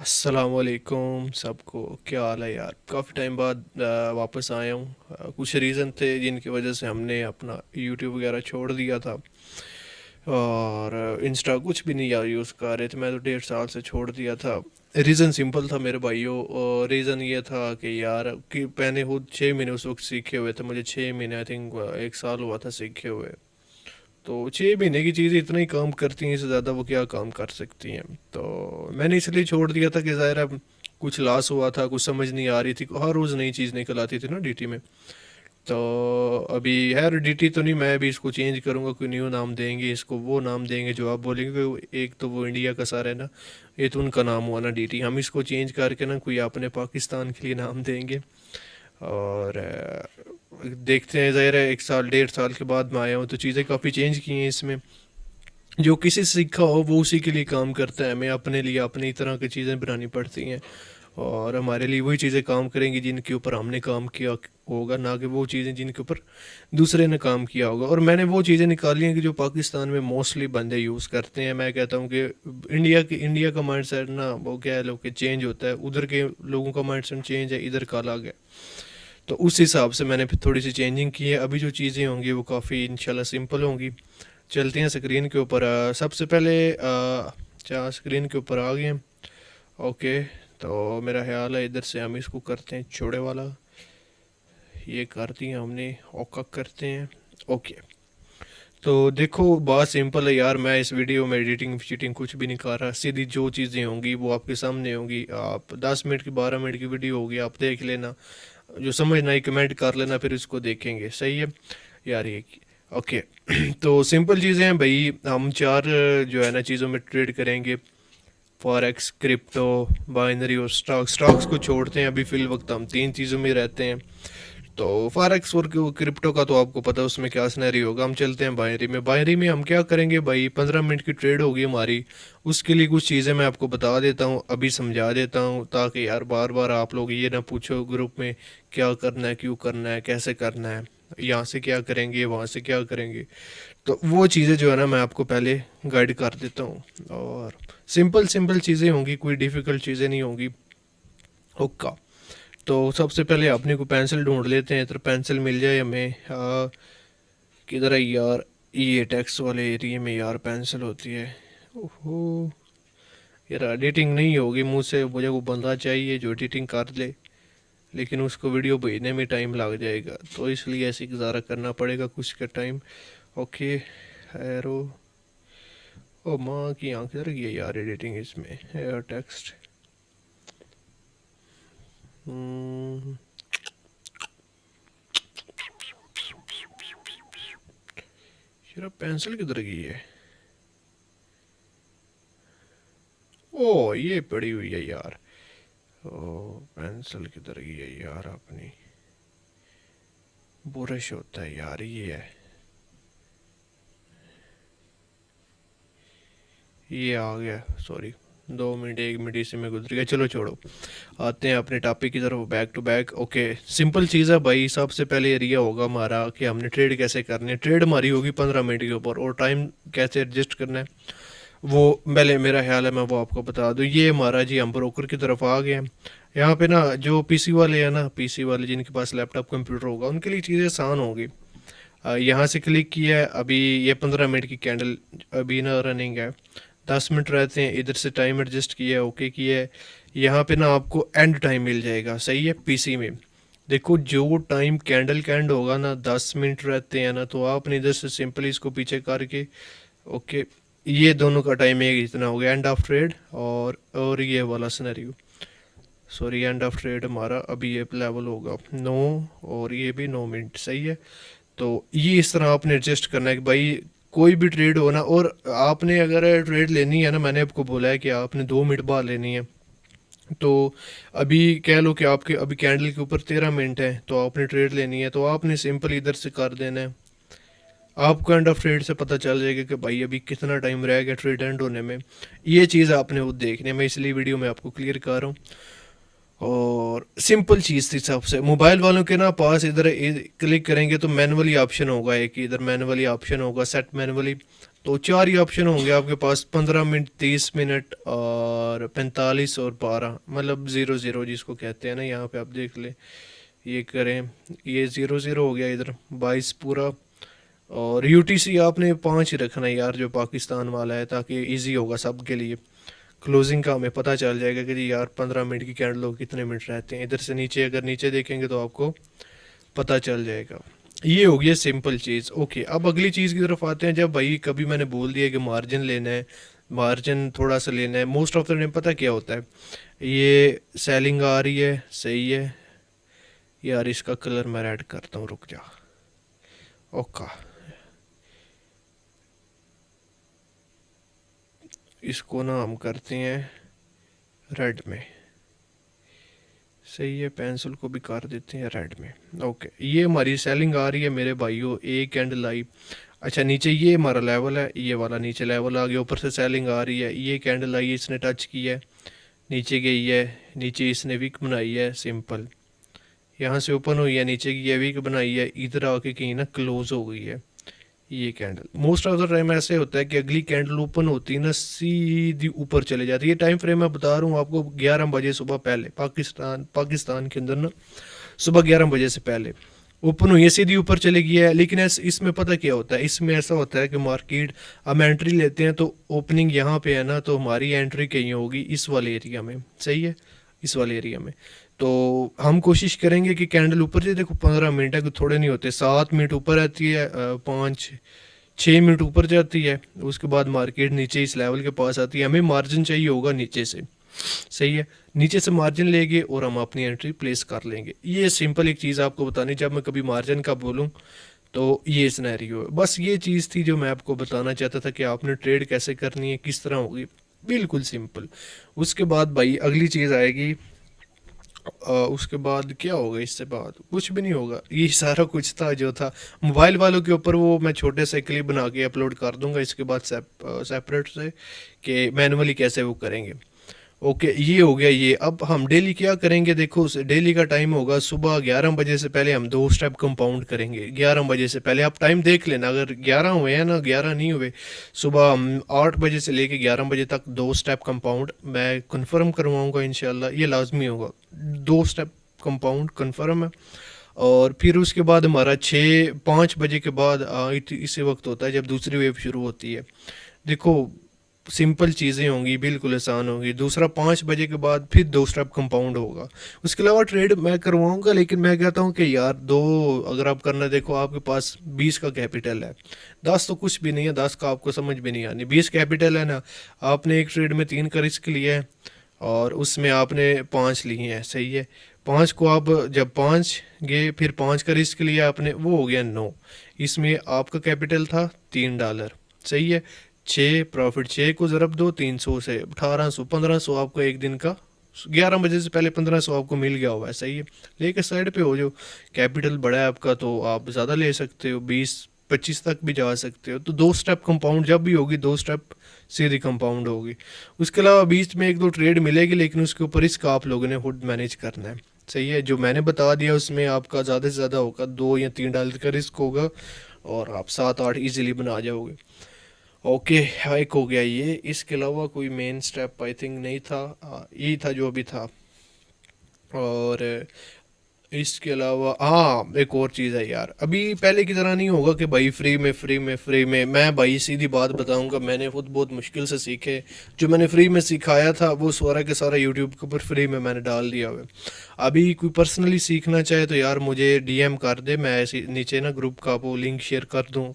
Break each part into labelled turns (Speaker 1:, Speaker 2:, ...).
Speaker 1: अस्सलामुअलैकुम सबको। क्या हाल है यार? काफ़ी टाइम बाद वापस आया हूँ। कुछ रीज़न थे जिनकी वजह से हमने अपना यूट्यूब वगैरह छोड़ दिया था और इंस्टा कुछ भी नहीं यार यूज़ कर रहे थे। मैं तो 1.5 साल से छोड़ दिया था। रीज़न सिंपल था मेरे भाइयों, और रीज़न ये था कि यार कि मैंने खुद 6 महीने उस वक्त सीखे हुए थे। मुझे 6 महीने, आई थिंक 1 साल हुआ था सीखे हुए। तो 6 महीने की चीज़ें इतना ही काम करती हैं, इससे ज़्यादा वो क्या काम कर सकती हैं। तो मैंने इसलिए छोड़ दिया था कि ज़ाहिर है कुछ लॉस हुआ था, कुछ समझ नहीं आ रही थी। हर रोज़ नई चीज़ निकल आती थी ना डीटी में। तो अभी खैर डीटी तो नहीं, मैं अभी इसको चेंज करूँगा। कोई न्यू नाम देंगे इसको, वो नाम देंगे जो आप बोलेंगे। एक तो वो इंडिया का सारा है ना, ये तो उनका नाम हुआ ना डीटी। हम इसको चेंज करके ना कोई अपने पाकिस्तान के लिए नाम देंगे। और देखते हैं, ज़ाहिर है 1 साल 1.5 साल के बाद मैं आया हूँ तो चीज़ें काफ़ी चेंज की हैं इसमें। जो किसी से सीखा हो वो उसी के लिए काम करता है, हमें अपने लिए अपनी तरह की चीज़ें बनानी पड़ती हैं। और हमारे लिए वही चीज़ें काम करेंगी जिनके ऊपर हमने काम किया होगा, ना कि वो चीज़ें जिनके ऊपर दूसरे ने काम किया होगा। और मैंने वो चीज़ें निकाली हैं कि जो पाकिस्तान में मोस्टली बंदे यूज़ करते हैं। मैं कहता हूँ कि इंडिया का माइंड सेट ना, वो क्या है, लोग के चेंज होता है। उधर के लोगों का माइंड सेट चेंज है, इधर का अलग है। तो उस हिसाब से मैंने फिर थोड़ी सी चेंजिंग की है। अभी जो चीज़ें होंगी वो काफ़ी इंशाल्लाह सिंपल होंगी। चलते हैं स्क्रीन के ऊपर। सबसे पहले अच्छा, स्क्रीन के ऊपर आ गए हैं। ओके। तो मेरा ख्याल है इधर से हम इसको करते हैं चौड़े वाला। ये कर दिया हमने। ओका करते हैं। ओके। तो देखो बात सिंपल है यार, मैं इस वीडियो में एडिटिंग शीटिंग कुछ भी नहीं कर रहा। सीधी जो चीज़ें होंगी वो आपके सामने होंगी। आप 10 मिनट की 12 मिनट की वीडियो होगी, आप देख लेना। जो समझना है कमेंट कर लेना, फिर इसको देखेंगे। सही है यार ये। ओके। तो सिंपल चीज़ें हैं भाई। हम चार जो है ना चीज़ों में ट्रेड करेंगे। फॉरेक्स, क्रिप्टो, बाइनरी और स्टॉक्स को छोड़ते हैं अभी फिल वक्त। हम तीन चीज़ों में रहते हैं। तो फॉरेक्स और क्रिप्टो का तो आपको पता है उसमें क्या सिनेरी होगा। हम चलते हैं बाइनरी में। बाइनरी में हम क्या करेंगे भाई, 15 मिनट की ट्रेड होगी हमारी। उसके लिए कुछ चीज़ें मैं आपको बता देता हूँ, अभी समझा देता हूँ, ताकि यार बार बार आप लोग ये ना पूछो ग्रुप में क्या करना है, क्यों करना है, कैसे करना है, यहाँ से क्या करेंगे, वहाँ से क्या करेंगे। तो वो चीज़ें जो है ना मैं आपको पहले गाइड कर देता हूँ। और सिंपल सिंपल चीज़ें होंगी, कोई डिफ़िकल्ट चीज़ें नहीं होंगी। ओका। तो सबसे पहले अपने को पेंसिल ढूंढ लेते हैं। तो पेंसिल मिल जाए हमें। किधर है यार? ये टेक्स्ट वाले एरिया में यार पेंसिल होती है। ओहो। यार एडिटिंग नहीं होगी मुझ से, मुझे वो बंदा चाहिए जो एडिटिंग कर ले। लेकिन उसको वीडियो भेजने में टाइम लग जाएगा, तो इसलिए ऐसे गुजारा करना पड़ेगा कुछ का टाइम। ओके। एरो। ओ माँ की आंख लग गई है यार एडिटिंग इसमें। Air text. यार पेंसिल किधर गई है? ओ ये पड़ी हुई है यार। ओ पेंसिल किधर गई है यार अपनी? बुरश होता है यार, ये है। ये आ गया, सॉरी। 2 मिनट 1 मिनट इसी में गुजर गया, चलो छोड़ो। आते हैं अपने टॉपिक की तरफ, back to back. Okay. Simple चीज़ है भाई। सबसे पहले एरिया होगा हमारा कि हमने ट्रेड कैसे करनी है। ट्रेड हमारी होगी 15 मिनट के ऊपर, और टाइम कैसे एडजस्ट करना है वो पहले मेरा ख्याल है मैं वो आपको बता दूँ। ये हमारा जी, हम ब्रोकर की तरफ आ गए हैं। यहाँ पे ना जो पीसी वाले हैं ना, पीसी वाले जिनके पास लैपटॉप कंप्यूटर होगा उनके लिए चीज़ें आसान होगी। यहाँ से क्लिक किया है, अभी ये 15 मिनट की कैंडल अभी ना रनिंग है। 10 मिनट रहते हैं। इधर से टाइम एडजस्ट किया है, ओके किया है। यहाँ पे ना आपको एंड टाइम मिल जाएगा, सही है, पीसी में। देखो जो टाइम कैंडल कैंड होगा ना, 10 मिनट रहते हैं ना, तो आपने इधर से सिंपली इसको पीछे करके, ओके, ये दोनों का टाइम एक इतना हो गया एंड ऑफ ट्रेड। और ये वाला scenario, sorry, end of trade हमारा अभी ये लेवल होगा 9, और ये भी 9 मिनट, सही है। तो ये इस तरह आपने एडजस्ट करना है कि भाई कोई भी ट्रेड हो ना, और आपने अगर ट्रेड लेनी है ना, मैंने आपको बोला है कि आपने 2 मिनट बाद लेनी है। तो अभी कह लो कि आपके अभी कैंडल के ऊपर 13 मिनट है, तो आपने ट्रेड लेनी है, तो आपने सिंपल इधर से कर देना है। आपको एंड ऑफ ट्रेड से पता चल जाएगा कि भाई अभी कितना टाइम रह गया ट्रेड एंड होने में। ये चीज़ आपने वो देखने में, इसलिए वीडियो में आपको क्लियर कर रहा हूँ। और सिंपल चीज़ थी सबसे। मोबाइल वालों के ना पास इधर क्लिक करेंगे तो मैनुअली ऑप्शन होगा एक, इधर मैनुअली ऑप्शन होगा सेट मैनुअली। तो चार ही ऑप्शन होंगे आपके पास, 15 मिनट, 30 मिनट और 45 और 12, मतलब 0 0 जिसको कहते हैं ना। यहाँ पे आप देख ले, ये करें, ये 0 0 हो गया इधर, 22 पूरा। और यूटीसी आपने 5 ही रखना है यार, जो पाकिस्तान वाला है, ताकि इजी होगा सबके लिए। क्लोजिंग का हमें पता चल जाएगा कि जी यार 15 मिनट की कैंडल कितने मिनट रहते हैं। इधर से नीचे, अगर नीचे देखेंगे तो आपको पता चल जाएगा। ये हो गया सिंपल चीज़। ओके, अब अगली चीज़ की तरफ आते हैं। जब भाई कभी मैंने बोल दिया कि मार्जिन लेना है, मार्जिन थोड़ा सा लेना है, मोस्ट ऑफ द टाइम पता क्या होता है, ये सेलिंग आ रही है, सही है यार, इसका कलर मैं रेड करता हूँ, रुक जा। ओका, इसको ना हम करते हैं रेड में, सही है, पेंसिल को भी कर देते हैं रेड में। ओके, ये हमारी सेलिंग आ रही है मेरे भाइयों, एक कैंडल आई। अच्छा, नीचे ये हमारा लेवल है, ये वाला नीचे लेवल आ गया, ऊपर से सेलिंग आ रही है, ये कैंडल आई, इसने टच किया है, नीचे गई है, नीचे इसने वीक बनाई है, सिंपल। यहाँ से ओपन हुई है, नीचे की ये वीक बनाई है, इधर आके कहीं ना क्लोज हो गई है ये candle. Most of the time ऐसे होता है कि अगली कैंडल ओपन होती है ना, सीधी ऊपर चले जाती है। ये टाइम फ्रेम मैं बता रहा हूँ आपको, 11 बजे सुबह पहले, पाकिस्तान के अंदर ना सुबह 11 बजे से पहले ओपन हुई है, सीधी ऊपर चली गई है। लेकिन इसमें पता क्या होता है, इसमें ऐसा होता है कि मार्केट, हम एंट्री लेते हैं तो ओपनिंग यहाँ पे है ना, तो हमारी एंट्री कहीं होगी इस वाले एरिया में, सही है, इस वाले एरिया में। तो हम कोशिश करेंगे कि कैंडल ऊपर से, देखो 15 मिनट है, थोड़े नहीं होते, 7 मिनट ऊपर आती है, 5 6 मिनट ऊपर जाती है, उसके बाद मार्केट नीचे इस लेवल के पास आती है। हमें मार्जिन चाहिए होगा नीचे से, सही है, नीचे से मार्जिन लेंगे और हम अपनी एंट्री प्लेस कर लेंगे। ये सिंपल एक चीज़ आपको बतानी, जब मैं कभी मार्जिन का बोलूँ तो ये सिनेरियो है। बस ये चीज़ थी जो मैं आपको बताना चाहता था कि आपने ट्रेड कैसे करनी है, किस तरह होगी, बिल्कुल सिंपल। उसके बाद भाई अगली चीज़ आएगी, उसके बाद क्या होगा, इससे बाद कुछ भी नहीं होगा। ये सारा कुछ था जो था मोबाइल वालों के ऊपर, वो मैं छोटे से क्लिप बना के अपलोड कर दूंगा इसके बाद सेपरेट से, कि मैनुअली कैसे वो करेंगे। ओके, ये हो गया ये। अब हम डेली क्या करेंगे, देखो डेली का टाइम होगा सुबह 11 बजे से पहले हम 2 स्टेप कंपाउंड करेंगे। 11 बजे से पहले आप टाइम देख लेना, अगर 11 हुए हैं ना, 11 नहीं हुए, सुबह हम 8 बजे से लेके 11 बजे तक 2 स्टेप कंपाउंड मैं कंफर्म करवाऊंगा इंशाल्लाह, ये लाजमी होगा। 2 स्टेप कंपाउंड कंफर्म है। और फिर उसके बाद हमारा 5 बजे के बाद इसी वक्त होता है जब दूसरी वेव शुरू होती है। देखो सिंपल चीज़ें होंगी, बिल्कुल आसान होंगी। दूसरा 5 बजे के बाद फिर 2 स्टेप कंपाउंड होगा। उसके अलावा ट्रेड मैं करवाऊंगा, लेकिन मैं कहता हूँ कि यार दो अगर आप करना, देखो आपके पास 20 का कैपिटल है, 10 तो कुछ भी नहीं है, 10 का आपको समझ भी नहीं आनी, 20 कैपिटल है ना, आपने एक ट्रेड में 3 का रिस्क लिया है और उसमें आपने 5 लिए हैं, सही है। 5 को आप जब 5 गए, फिर 5 का रिस्क लिया आपने, वो हो गया 9। इसमें आपका कैपिटल था $3, सही है। 6 प्रॉफिट, 6 को ज़रब दो 300 से, 1800, 1500 आपको एक दिन का, 11 बजे से पहले 1500 आपको मिल गया हुआ है, सही है। लेके साइड पे हो, जो कैपिटल बड़ा है आपका तो आप ज़्यादा ले सकते हो, 20 25 तक भी जा सकते हो। तो 2 स्टेप कंपाउंड जब भी होगी, 2 स्टेप सीधी कंपाउंड होगी। उसके अलावा बीच में एक दो ट्रेड मिलेगी, लेकिन उसके ऊपर रिस्क आप लोगों ने खुद मैनेज करना है, सही है। जो मैंने बता दिया उसमें आपका ज़्यादा से ज़्यादा होगा $2 या $3 का रिस्क होगा, और आप 7 8 इजीली बना जाओगे। ओके, एक हो गया ये। इसके अलावा कोई मेन स्टेप आई थिंक नहीं था, यही था जो भी था। और इसके अलावा हाँ, एक और चीज़ है यार, अभी पहले की तरह नहीं होगा कि भाई फ्री में मैं भाई सीधी बात बताऊंगा, मैंने खुद बहुत मुश्किल से सीखे। जो मैंने फ्री में सिखाया था वो सारा के सारा यूट्यूब के ऊपर फ्री में मैंने डाल दिया हुआ है। अभी कोई पर्सनली सीखना चाहे तो यार मुझे डीएम कर दे, मैं ऐसे नीचे ना ग्रुप का वो लिंक शेयर कर दूँ।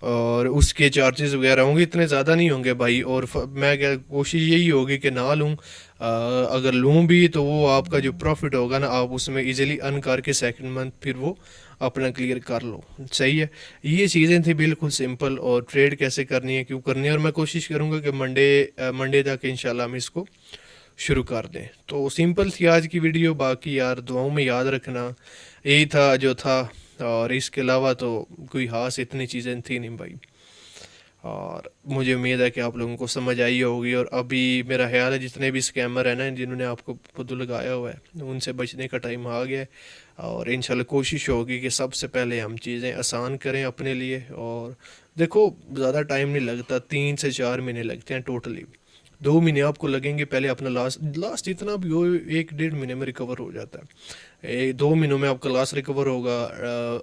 Speaker 1: और उसके चार्जेस वगैरह होंगे, इतने ज़्यादा नहीं होंगे भाई। और मैं क्या, कोशिश यही होगी कि ना लूँ, अगर लूँ भी तो वो आपका जो प्रॉफिट होगा ना, आप उसमें इजीली अर्न करके सेकंड मंथ फिर वो अपना क्लियर कर लो, सही है। ये चीज़ें थी बिल्कुल सिंपल, और ट्रेड कैसे करनी है, क्यों करनी है, और मैं कोशिश करूँगा कि मंडे तक इंशाल्लाह हम इसको शुरू कर दें। तो सिंपल थी आज की वीडियो, बाकी यार दुआओं में याद रखना, यही था जो था। और इसके अलावा तो कोई खास इतनी चीज़ें थी नहीं भाई। और मुझे उम्मीद है कि आप लोगों को समझ आई होगी। और अभी मेरा ख्याल है जितने भी स्कैमर हैं ना जिन्होंने आपको फुद्दू लगाया हुआ है उनसे बचने का टाइम आ गया है। और इंशाल्लाह कोशिश होगी कि सबसे पहले हम चीज़ें आसान करें अपने लिए। और देखो ज़्यादा टाइम नहीं लगता, 3 से 4 महीने लगते हैं टोटली। 2 महीने आपको लगेंगे पहले अपना लास्ट लास्ट जितना भी हो 1 डेढ़ महीने में रिकवर हो जाता है। 2 महीनों में आपका लास्ट रिकवर होगा।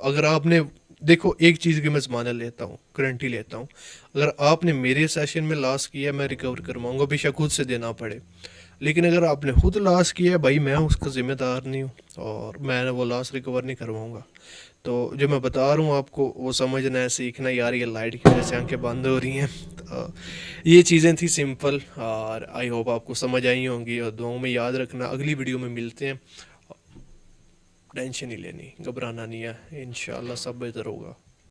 Speaker 1: अगर आपने देखो एक चीज़ की मैं ज़माना लेता हूँ, गारंटी लेता हूँ, अगर आपने मेरे सेशन में लास्ट किया मैं रिकवर करवाऊँगा, बेशक खुद से देना पड़े। लेकिन अगर आपने खुद लॉस किया है भाई, मैं उसका ज़िम्मेदार नहीं हूँ और मैं वो लॉस रिकवर नहीं करवाऊँगा। तो जो मैं बता रहा हूँ आपको वो समझना है, सीखना है। यार ये लाइट की वजह से आंखें बंद हो रही हैं। तो ये चीज़ें थी सिंपल, और आई होप आपको समझ आई होंगी। और दुआओं में याद रखना, अगली वीडियो में मिलते हैं। टेंशन नहीं लेनी, घबराना नहीं है, इंशाल्लाह सब बेहतर होगा।